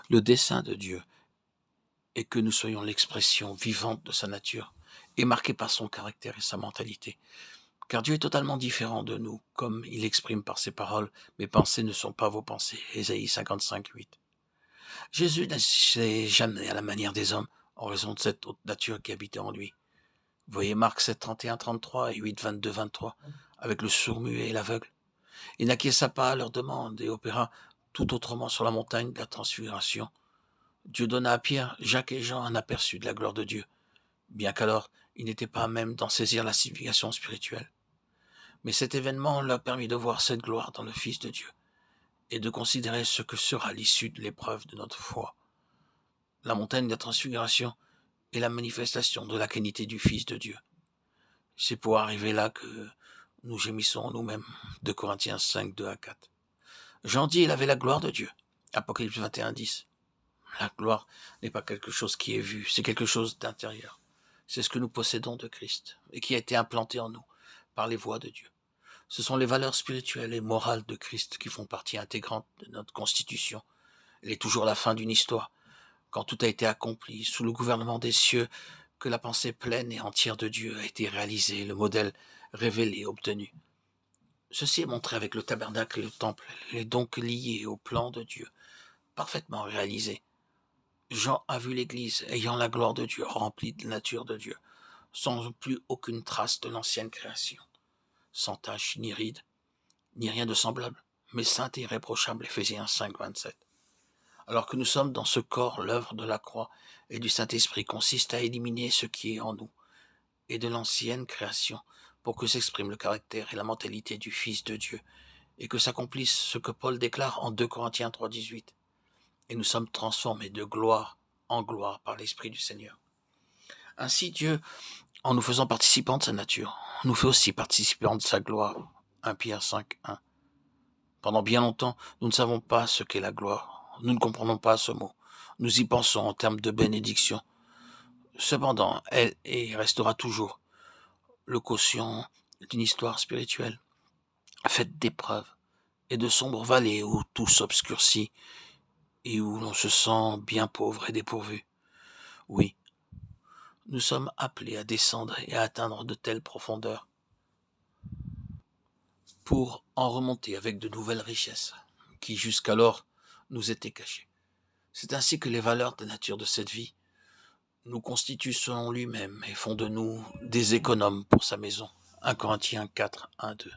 Le dessein de Dieu est que nous soyons l'expression vivante de sa nature et marquée par son caractère et sa mentalité. Car Dieu est totalement différent de nous, comme il exprime par ses paroles, « Mes pensées ne sont pas vos pensées » Ésaïe 55, 8. Jésus n'agissait jamais à la manière des hommes, en raison de cette haute nature qui habitait en lui. Voyez Marc 7, 31, 33 et 8, 22, 23, avec le sourd-muet et l'aveugle. Il n'acquiesça pas à leurs demandes et opéra tout autrement sur la montagne de la transfiguration. Dieu donna à Pierre, Jacques et Jean un aperçu de la gloire de Dieu, bien qu'alors ils n'étaient pas à même d'en saisir la signification spirituelle. Mais cet événement leur permit de voir cette gloire dans le Fils de Dieu et de considérer ce que sera l'issue de l'épreuve de notre foi. La montagne de la transfiguration est la manifestation de la qualité du Fils de Dieu. C'est pour arriver là que nous gémissons en nous-mêmes. 2 Corinthiens 5, 2 à 4. Jean dit, il avait la gloire de Dieu. Apocalypse 21, 10. La gloire n'est pas quelque chose qui est vu, c'est quelque chose d'intérieur. C'est ce que nous possédons de Christ et qui a été implanté en nous par les voies de Dieu. Ce sont les valeurs spirituelles et morales de Christ qui font partie intégrante de notre constitution. Elle est toujours la fin d'une histoire, quand tout a été accompli sous le gouvernement des cieux, que la pensée pleine et entière de Dieu a été réalisée, le modèle révélé, obtenu. Ceci est montré avec le tabernacle et le temple, il est donc lié au plan de Dieu, parfaitement réalisé. Jean a vu l'Église ayant la gloire de Dieu, remplie de la nature de Dieu, sans plus aucune trace de l'ancienne création, sans tache ni ride, ni rien de semblable, mais sainte et irréprochable, Éphésiens 5, 27. Alors que nous sommes dans ce corps, l'œuvre de la croix et du Saint-Esprit consiste à éliminer ce qui est en nous et de l'ancienne création pour que s'exprime le caractère et la mentalité du Fils de Dieu et que s'accomplisse ce que Paul déclare en 2 Corinthiens 3, 18. Et nous sommes transformés de gloire en gloire par l'Esprit du Seigneur. Ainsi Dieu, en nous faisant participants de sa nature, nous fait aussi participants de sa gloire. 1 Pierre 5, 1. Pendant bien longtemps, nous ne savons pas ce qu'est la gloire. Nous ne comprenons pas ce mot. Nous y pensons en termes de bénédiction. Cependant, elle est et restera toujours le quotient d'une histoire spirituelle, faite d'épreuves et de sombres vallées où tout s'obscurcit et où l'on se sent bien pauvre et dépourvu. Oui, nous sommes appelés à descendre et à atteindre de telles profondeurs pour en remonter avec de nouvelles richesses qui jusqu'alors nous étaient cachées. C'est ainsi que les valeurs de nature de cette vie nous constituent selon lui-même et font de nous des économes pour sa maison. 1 Corinthiens 4, 1, 2.